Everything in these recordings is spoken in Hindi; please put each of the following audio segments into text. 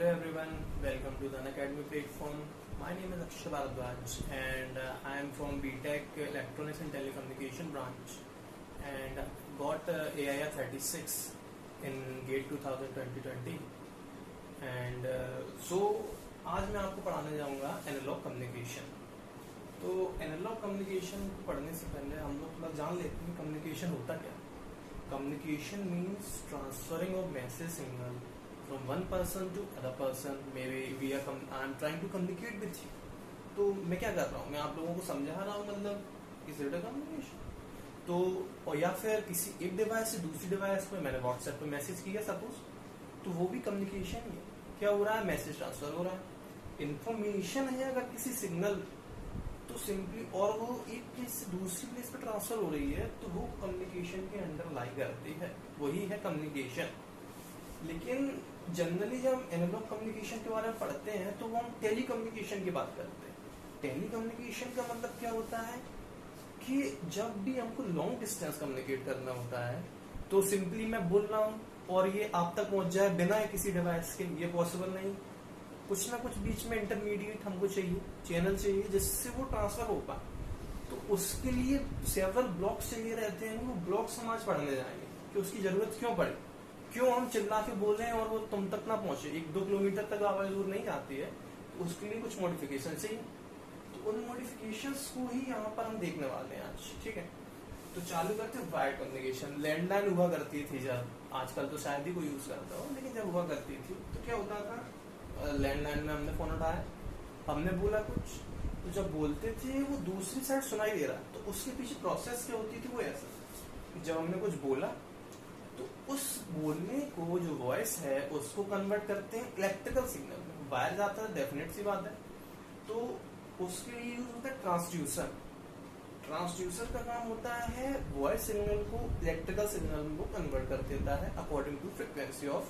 Hello everyone, welcome to the Unacademy platform. My name is Akshay Bharadwaj and I am from BTech Electronics and Telecommunication branch and got AIR 36 in GATE 2020 and आज मैं आपको पढ़ाने जाऊंगा एनालॉग कम्युनिकेशन। तो एनालॉग कम्युनिकेशन को पढ़ने से पहले हम लोग थोड़ा जान लेते हैं कम्युनिकेशन होता क्या। Communication means transferring of message signal from one person to other person, maybe I am trying to communicate with you। तो मैं क्या कर रहा हूँ, मैं आप लोगों को समझा रहा हूँ, मतलब इज इट अ कम्युनिकेशन। तो और या फिर किसी एक डिवाइस से दूसरी डिवाइस पे मैंने व्हाट्सएप पे मैसेज किया सपोज, तो वो भी कम्युनिकेशन ही है। क्या हो रहा है, मैसेज ट्रांसफर हो रहा है। इंफॉर्मेशन है अगर किसी सिग्नल तो सिंपली और वो एक प्लेस से दूसरी प्लेस पे ट्रांसफर हो रही है तो वो कम्युनिकेशन के अंडर लाई करती है, वही है कम्युनिकेशन। लेकिन जनरली जब हम एनालॉग कम्युनिकेशन के बारे में पढ़ते हैं तो वो हम टेली कम्युनिकेशन की बात करते हैं। टेली कम्युनिकेशन का मतलब क्या होता है कि जब भी हमको लॉन्ग डिस्टेंस कम्युनिकेट करना होता है तो सिंपली मैं बोल रहा हूँ और ये आप तक पहुंच जाए बिना किसी डिवाइस के, ये पॉसिबल नहीं। कुछ ना कुछ बीच में इंटरमीडिएट हमको चाहिए, चैनल चाहिए जिससे वो ट्रांसफर हो पाए। तो उसके लिए सेवरल ब्लॉक्स चाहिए रहते हैं। वो ब्लॉक्स हम आज पढ़ने जाएंगे कि उसकी जरूरत क्यों पड़ी, क्यों हम चिल्ला के बोल रहे हैं और वो तुम तक ना पहुंचे, 1-2 किलोमीटर तक आवाज दूर नहीं आती है, तो उसके लिए कुछ मॉडिफिकेशन चाहिए। तो उन मॉडिफिकेशंस को ही यहाँ पर हम देखने वाले हैं आज, ठीक है। तो चालू करते हैं वायर्ड कम्युनिकेशन। लैंडलाइन हुआ करती थी जब, आजकल तो शायद ही कोई यूज करता हो, लेकिन जब हुआ करती थी तो क्या होता था, लैंडलाइन में हमने फोन उठाया, हमने बोला कुछ, तो जब बोलते थे वो दूसरी साइड सुनाई दे रहा, तो उसके पीछे प्रोसेस क्या होती थी, वो ऐसा, जब हमने कुछ बोला तो उस बोलने को जो वॉइस है उसको कन्वर्ट करते हैं इलेक्ट्रिकल सिग्नल में। वायर जाता है, डेफिनेट सी बात है, तो उसके लिए यूज होता है ट्रांसड्यूसर। ट्रांसड्यूसर का काम होता है वॉइस सिग्नल को इलेक्ट्रिकल सिग्नल में कन्वर्ट कर देता है according to frequency of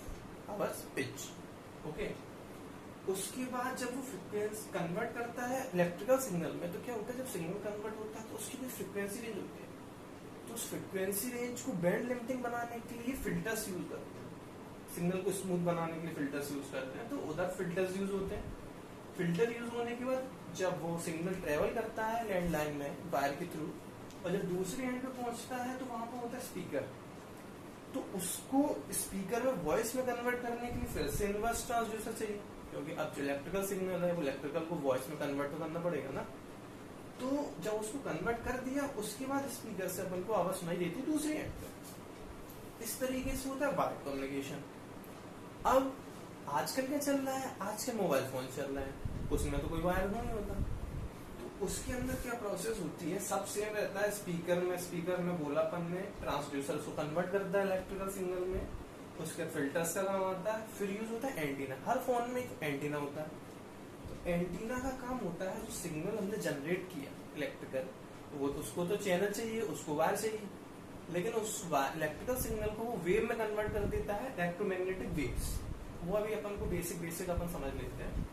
our speech. Okay, उसके बाद जब वो फ्रीक्वेंसी कन्वर्ट करता है इलेक्ट्रिकल सिग्नल में, तो क्या होता है, जब सिग्नल कन्वर्ट होता है तो उसकी कोई फ्रीक्वेंसी रेंज होती है। तो उस फ्रीक्वेंसी रेंज को बैंड लिमिटिंग बनाने के लिए फिल्टर्स यूज करते हैं। सिग्नल को स्मूथ बनाने के लिए फिल्टर्स यूज करते हैं, तो उधर फिल्टर्स यूज होते हैं। फिल्टर यूज होने के बाद जब वो सिग्नल ट्रेवल करता है लैंडलाइन में वायर के थ्रू, और जब दूसरे एंड पे पहुंचता है तो वहां पर होता है स्पीकर। तो उसको स्पीकर में वॉइस में कन्वर्ट करने के लिए फिर से इनवर्स ट्रांसड्यूसर चाहिए, क्योंकि अब जो इलेक्ट्रिकल सिग्नल है वो इलेक्ट्रिकल को वॉइस में कन्वर्ट तो करना पड़ेगा ना। तो जब उसको कन्वर्ट कर दिया उसके बाद स्पीकर से अपन को आवाज सुनाई देती दूसरी एंड पे। इस तरीके से होता है वायर्ड कम्युनिकेशन। अब आजकल क्या चल रहा है, आज के मोबाइल फोन चल रहे हैं, उसमें तो कोई वायर नहीं होता। तो उसके अंदर क्या प्रोसेस होती है, सब सेम रहता है। स्पीकर में बोलापन में ट्रांसड्यूसर उसको कन्वर्ट करता है इलेक्ट्रिकल सिग्नल में, उसके फिल्टर्स का काम आता है। फिर यूज होता है एंटीना। हर फोन में एक एंटीना होता है। एंटीना का काम होता है जो सिग्नल हमने जनरेट किया इलेक्ट्रिकल, वो तो उसको तो चैनल चाहिए, उसको वायर चाहिए, लेकिन उस इलेक्ट्रिकल सिग्नल को वो वेव में कन्वर्ट कर देता है, इलेक्ट्रोमैग्नेटिक वेव्स। वो अभी अपन को बेसिक अपन समझ लेते हैं।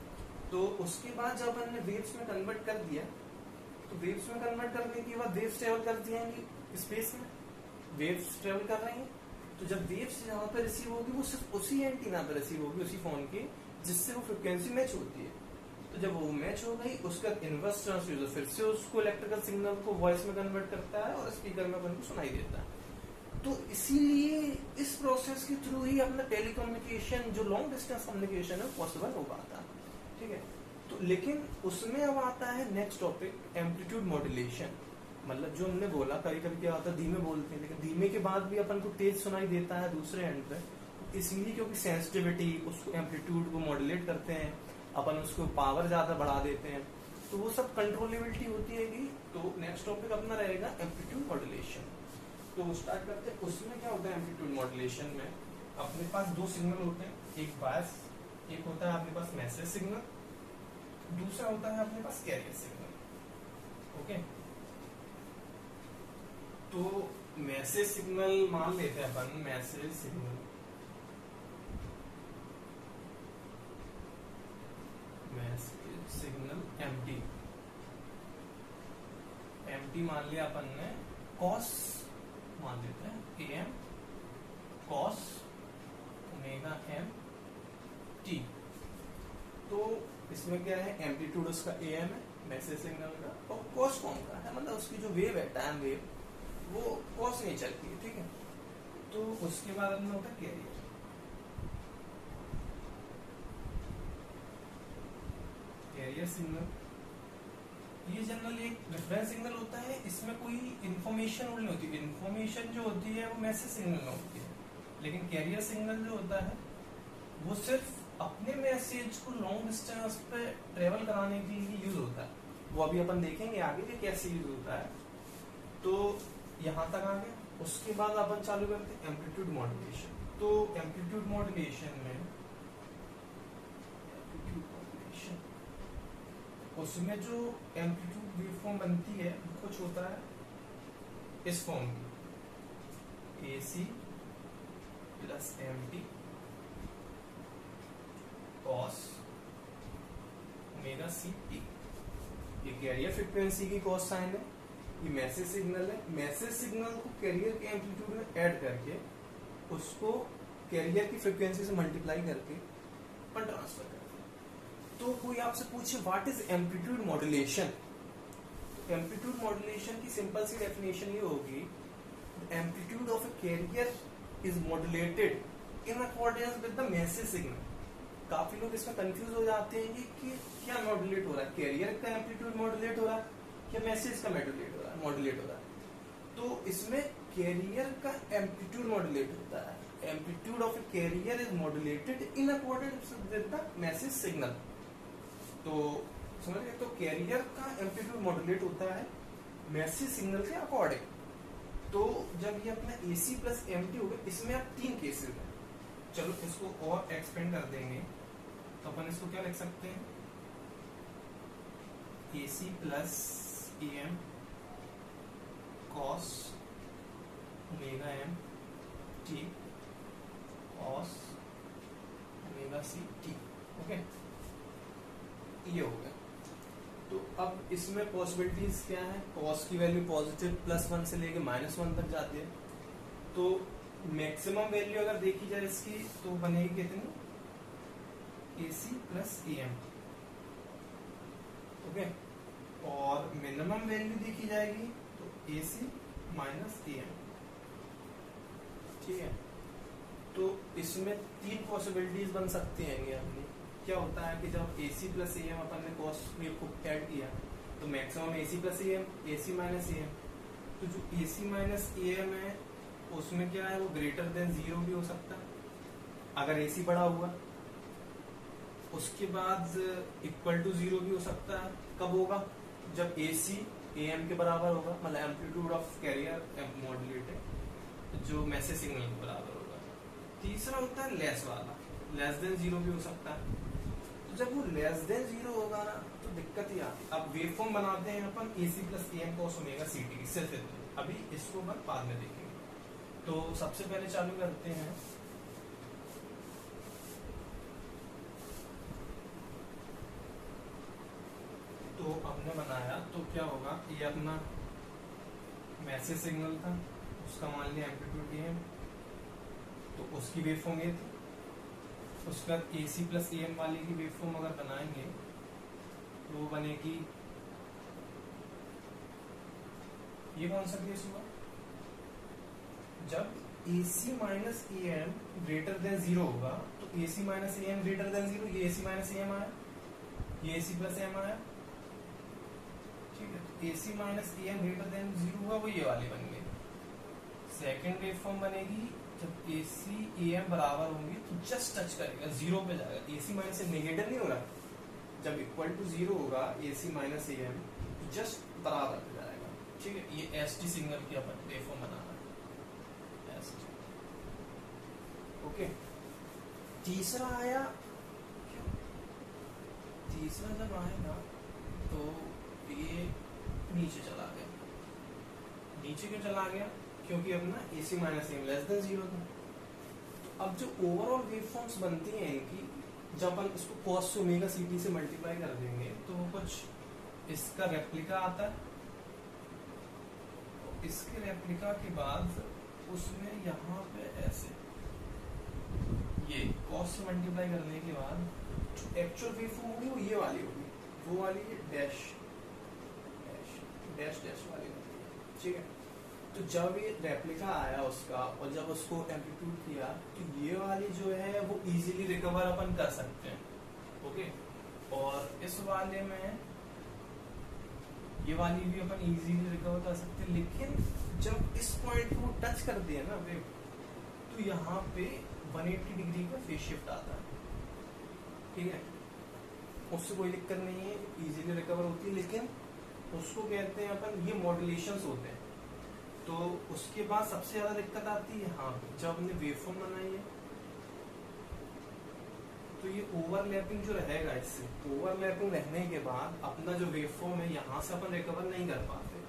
तो उसके बाद जब अपन ने वेव्स में कन्वर्ट कर दिया, तो वेव्स में कन्वर्ट करने के बाद वेव्स ट्रेवल कर दिएंगे स्पेस में, वेव्स ट्रेवल कर रही हैं। तो जब वेव्स जहाँ पे रिसीव होगी वो सिर्फ उसी एंटीना पे रिसीव होगी, उसी फोन की जिससे वो फ्रिक्वेंसी मैच होती है। तो जब वो मैच हो गई, उसका इनवर्स ट्रांसड्यूसर फिर से उसको इलेक्ट्रिकल सिग्नल को वॉइस में कन्वर्ट करता है और स्पीकर में अपन को सुनाई देता है। तो इसीलिए इस प्रोसेस के थ्रू ही अपना टेलीकम्युनिकेशन जो लॉन्ग डिस्टेंस कम्युनिकेशन है पॉसिबल हो पाता है, ठीक है। तो लेकिन उसमें अब आता है नेक्स्ट टॉपिक, एम्पलीट्यूड मॉड्यूलेशन। मतलब जो हमने बोला, कभी कभी क्या होता है धीमे बोलते हैं, लेकिन धीमे के बाद भी अपन को तेज सुनाई देता है दूसरे एंड पे, इसलिए क्योंकि सेंसिटिविटी, उसको एम्पलीट्यूड को मॉड्यूलेट करते हैं अपन, उसको पावर ज्यादा बढ़ा देते हैं, तो वो सब कंट्रोलेबिलिटी होती है। तो नेक्स्ट टॉपिक अपना रहेगा एम्पलीट्यूड मॉड्यूलेशन। तो स्टार्ट करते हैं। उसमें क्या होता है एम्पलीट्यूड मॉड्यूलेशन में, अपने पास 2 सिग्नल होते हैं, एक बायस, एक होता है अपने पास मैसेज सिग्नल, दूसरा होता है अपने पास कैरियर सिग्नल। ओके, तो मैसेज सिग्नल मान लेते हैं अपन, मैसेज सिग्नल एमटी मान लिया अपन ने, कॉस मान लेते हैं, AM cos omega m t। तो इसमें क्या है, एम्पलीट्यूड उसका AM है मैसेज सिग्नल का, और कॉस फॉर्म का है, मतलब उसकी जो वेव है टाइम वेव वो कॉस नहीं चलती है, ठीक है। तो उसके बाद अपना होता है कैरियर। कैरियर सिग्नल ये जनरली एक रेफरेंस सिग्नल होता है, इसमें कोई इन्फॉर्मेशन नहीं होती, इन्फॉर्मेशन जो होती है वो मैसेज सिग्नल में होती है। लेकिन कैरियर सिग्नल जो होता है वो सिर्फ अपने मैसेज को लॉन्ग डिस्टेंस पे ट्रेवल कराने के लिए यूज होता है। वो अभी अपन देखेंगे आगे कि कैसे यूज होता है। तो यहाँ तक आ गया। उसके बाद अपन चालू करते हैं एम्पलीट्यूड मॉड्यूलेशन। तो एम्पलीट्यूड मॉड्यूलेशन में उसमें जो एम्पलीट्यूड वेवफॉर्म बनती है कुछ होता है इस फॉर्म की, AC plus MT cos omega c t. ये कैरियर फ्रीक्वेंसी की कॉस साइन है, ये मैसेज सिग्नल है। मैसेज सिग्नल को कैरियर के एम्पलीट्यूड में ऐड करके उसको कैरियर की फ्रीक्वेंसी से मल्टीप्लाई करके अपन ट्रांसफर करते हैं। तो कोई आपसे पूछे व्हाट इज एम्पलीट्यूड मॉड्यूलेशन, तो एम्पलीट्यूड मॉड्यूलेशन की सिंपल सी डेफिनेशन ये होगी, amplitude of a carrier is modulated in accordance with the message signal. काफी लोग इसमें कंफ्यूज हो जाते हैं कि क्या मॉड्यूलेट हो रहा है, कैरियर का एम्पलीट्यूड मॉड्यूलेट हो रहा है या मैसेज का मॉड्यूलेट हो रहा है। तो इसमें कैरियर का एम्पलीट्यूड मॉड्यूलेट होता है, amplitude of a carrier is modulated in accordance with the message signal. तो समझ गए, तो कैरियर का एम्पलीट्यूड मॉड्यूलेट होता है मैसेज सिग्नल के अकॉर्डिंग। तो जब ये अपना AC प्लस MT हो गया, इसमें अब 3 केसेस हैं। चलो इसको और एक्सपेंड कर देंगे, तो अपन इसको क्या लिख सकते हैं, AC plus AM cos omega M T cos omega C T। Okay, ये हो गया। तो अब इसमें पॉसिबिलिटीज क्या है, कॉस की वैल्यू पॉजिटिव +1 से लेके -1 तक जाती है। तो मैक्सिमम वैल्यू अगर देखी जाए इसकी तो बनेगी कितनी, AC प्लस AM। ओके, और मिनिमम वैल्यू देखी जाएगी तो AC माइनस AM। ठीक है, तो इसमें 3 पॉसिबिलिटीज बन सकती हैं। अपनी क्या होता है कि जब AC प्लस AM अपन ने कॉस वेव को ऐड किया तो maximum AC plus AM, AC minus AM। तो जो AC माइनस AM है उसमें क्या है, वो ग्रेटर देन 0 भी हो सकता है अगर AC बड़ा हुआ। उसके बाद इक्वल टू 0 भी हो सकता है, कब होगा, जब AC AM के बराबर होगा, मतलब एम्पलीट्यूड ऑफ कैरियर मॉड्यूलेटेड जो मैसेज सिग्नल के बराबर होगा। तीसरा होता है लेस वाला, लेस देन 0 भी हो सकता है। तो जब वो लेस देन 0 होगा ना तो दिक्कत ही आती है। अब वेवफॉर्म बनाते हैं अपन AC plus AM cos omega CT, सिर्फ इतना। अभी इसको अपन बाद में देखेंगे। तो सबसे पहले चालू करते हैं तो हमने बनाया तो क्या होगा, ये अपना मैसेज सिग्नल था, उसका मान लिया एम्पलीट्यूड AM, तो उसकी वेवफॉर्म ये थी। उसके बाद AC प्लस AM वाले की वेवफॉर्म अगर बनाएंगे तो वो बनेगी, ये कौन सा केस हुआ, जब AC minus AM greater than 0 होगा तो AC minus AM greater than 0, ये AC माइनस AM आया, ये AC प्लस AM आया। ठीक है, तो AC minus AM greater than 0 हुआ, वो ये वाली बन गई। सेकेंड वेवफॉर्म बनेगी जब AC AM बराबर होंगे तो जस्ट टच करेगा 0 पे जाएगा। AC माइनस AM नेगेटिव नहीं हो रहा, जब इक्वल टू 0 होगा AC माइनस AM तो जस्ट बराबर पे जाएगा। ठीक है, ये ST सिग्नल की अपन वेवफॉर्म बना रहा है, ST। ओके, तीसरा आया, तीसरा जब आएगा तो ये नीचे चला गया। नीचे क्यों चला गया, क्योंकि अपना AC minus AM less than 0 था। तो अब जो ओवरऑल वेवफॉर्म्स बनती हैं इनकी, जब अपन इसको कॉस ओमेगा CT से मल्टीप्लाई कर देंगे तो कुछ इसका रेप्लिका आता है। इसके रेप्लिका के बाद उसमें यहाँ पे ऐसे ये कॉस से मल्टीप्लाई करने के बाद एक्चुअल वेव फॉर्म होगी वो ये वाली होगी, वो वाली डैश डैश डैश डैश वाली होगी, ठीक है। तो जब ये रेप्लिका आया उसका और जब उसको एम्पलीट्यूड किया तो ये वाली जो है वो इजीली रिकवर अपन कर सकते हैं, ओके। और इस वाले में ये वाली भी अपन इजीली रिकवर कर सकते हैं, लेकिन जब इस पॉइंट को टच कर दिया ना वेव, तो यहाँ पे 180 डिग्री का फेज शिफ्ट आता है, ठीक है। उससे कोई दिक्कत नहीं है, इजीली रिकवर होती है, लेकिन उसको कहते हैं अपन, ये मॉड्यूलेशंस होते हैं। तो उसके बाद सबसे ज्यादा दिक्कत आती है हाँ जब हमने वेवफॉर्म बनाई है, तो ये ओवरलैपिंग जो रहेगा, इससे ओवरलैपिंग रहने के बाद अपना जो वेवफॉर्म है यहाँ से अपन रिकवर नहीं कर पाते।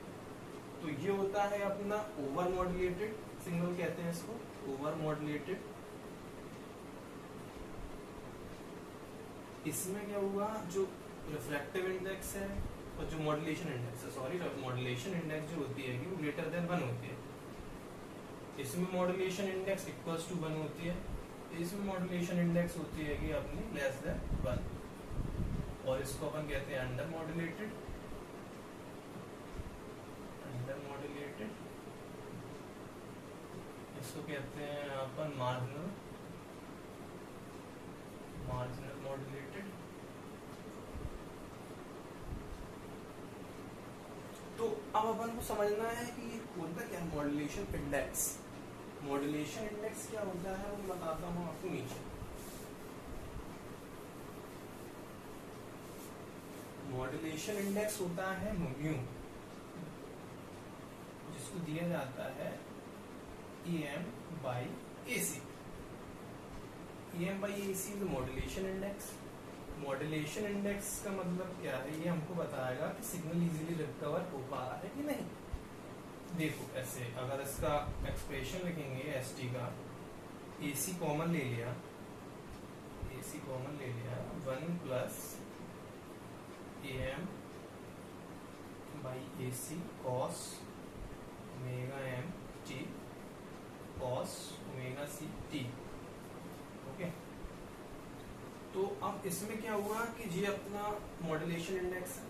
तो ये होता है अपना ओवर मॉड्यूलेटेड सिग्नल, कहते हैं इसको ओवर मॉड्यूलेटेड। इसमें क्या हुआ, जो रिफ्रैक्टिव इंडेक्स है और जो मॉड्यूलेशन इंडेक्स है, सॉरी मॉड्यूलेशन इंडेक्स जो होती है वो ग्रेटर देन 1 होती है, इसमें मॉड्यूलेशन इंडेक्स इक्वल्स टू 1 होती है, इसमें मॉड्यूलेशन इंडेक्स होती है कि अपनी लेस देन 1, और इसको अपन कहते हैं अंडर मॉड्यूलेटेड, अंडर मॉड्यूलेटेड। इसको कहते हैं अपन मार्जिनल, मार्जिनल मॉड्यूलेटेड। तो अब अपन को समझना है कि ये होता क्या मॉड्यूलेशन इंडेक्स। मॉड्यूलेशन इंडेक्स क्या होता है वो बताता हूँ आपको नीचे। मॉड्यूलेशन इंडेक्स होता है म्यू, जिसको दिया जाता है EM/AC। EM/AC is modulation index. Modulation index का मतलब क्या है, ये हमको बताएगा कि सिग्नल इजीली रिकवर हो पा रहा है कि नहीं। देखो ऐसे अगर इसका एक्सप्रेशन लिखेंगे ST का, AC कॉमन ले लिया, AC कॉमन ले लिया 1 plus AM/AC cos omega m t cos omega c t, okay. तो अब इसमें क्या हुआ कि ये अपना मॉड्यूलेशन इंडेक्स है,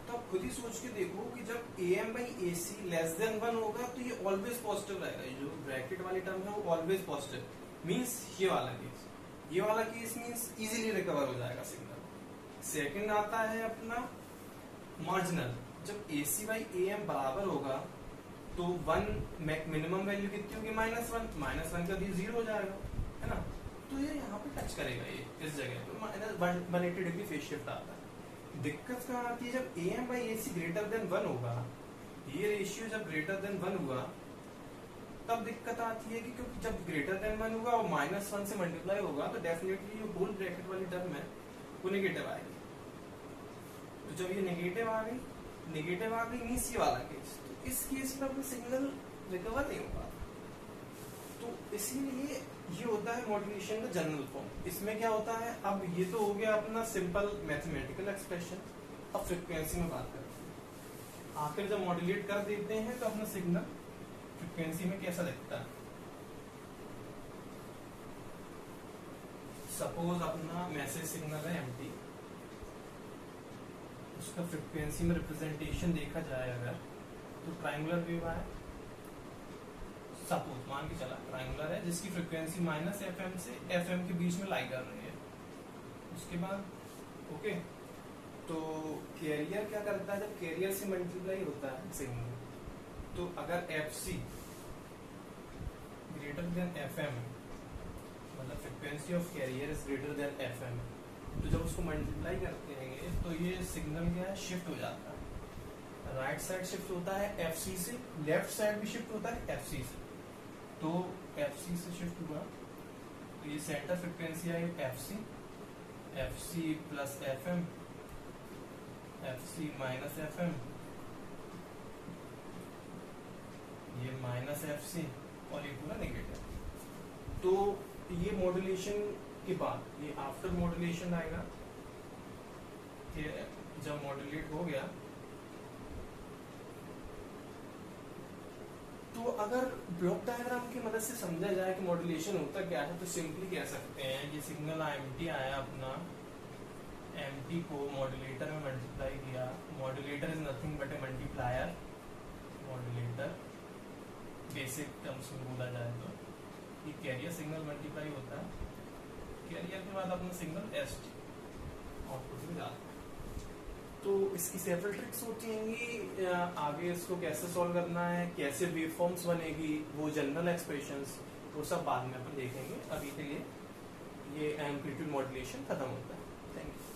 तो आप खुद ही सोच के देखो कि जब AM/AC लेस देन 1 होगा तो ये ऑलवेज पॉजिटिव रहेगा, ये जो ब्रैकेट वाली टर्म है वो ऑलवेज पॉजिटिव, मींस ये वाला केस, ये वाला केस मींस इजीली रिकवर हो जाएगा सिग्नल। सेकंड आता है अपना मार्जिनल, जब AC/AM बराबर होगा तो 1 मिनिमम वैल्यू कितनी होगी -1, -1 का 0 हो जाएगा, है ना। तो ये यहाँ पे टच करेगा, ये इस जगह पे -180 डिग्री फेज शिफ्ट आता है। दिक्कत कहाँ आती है, जब AM/AC ग्रेटर देन 1 होगा, ये रेशियो जब ग्रेटर देन 1 हुआ तब दिक्कत आती है कि क्योंकि जब ग्रेटर देन 1 होगा और -1 से मल्टीप्लाई होगा तो डेफिनेटली जो होल ब्रैकेट वाली टर्म है वो नेगेटिव आएगी। तो जब ये नेगेटिव आ गई मींस ये वाला केस, तो इस केस में अपना सिग्नल रिकवर नहीं होगा। तो इसीलिए ये होता है मॉड्यूलेशन का जनरल फॉर्म। इसमें क्या होता है, अब ये तो हो गया अपना सिंपल मैथमेटिकल एक्सप्रेशन। अब फ्रिक्वेंसी में बात करते हैं। आखिर जब मॉड्यूलेट कर देते हैं तो अपना सिग्नल फ्रिक्वेंसी में कैसा दिखता है। सपोज अपना मैसेज सिग्नल है MT, उसका फ्रिक्वेंसी में रिप्रेजेंटेशन देखा जाए अगर तो ट्रायंगुलर वेव आए, सपोज मान के चला ट्रायंगुलर है जिसकी फ्रीक्वेंसी -FM से FM के बीच में लाई कर रही है। उसके बाद ओके, तो कैरियर क्या करता है, जब कैरियर से मल्टीप्लाई होता है सिग्नल, तो अगर FC ग्रेटर देन FM, मतलब frequency of carrier is greater than FM, तो जब उसको मल्टीप्लाई करते हैं तो ये सिग्नल क्या है, शिफ्ट हो जाता है। राइट साइड शिफ्ट होता है FC से, लेफ्ट साइड भी शिफ्ट होता है FC से। तो FC से शिफ्ट हुआ तो ये सेंटर फ्रिक्वेंसी आई FC plus FM, FC minus FM, ये -FC और ये पूरा नेगेटिव। तो ये मॉड्यूलेशन के बाद ये आफ्टर मॉड्यूलेशन आएगा, जब मॉड्यूलेट हो गया तो अगर ब्लॉक डायग्राम की मदद से समझा जाए कि मॉड्यूलेशन होता क्या है, तो सिंपली कह सकते हैं ये सिग्नल IMT आया अपना एम्प्टी को मॉड्यूलेटर में मल्टीप्लाई किया, modulator is nothing but A multiplier, modulator basic terms में बोला जाए तो ये कैरियर सिग्नल मल्टीप्लाई होता है, कैरियर के बाद अपना सिग्नल एस्ट आउटपुट में जाता है। तो इसकी सेवरल ट्रिक्स होती हैं, आगे इसको कैसे सॉल्व करना है, कैसे वेव फॉर्म्स बनेगी, वो जनरल एक्सप्रेशंस, वो सब बाद में अपन देखेंगे। अभी के लिए ये एम्पलीट्यूड मॉड्यूलेशन खत्म होता है। Thank you.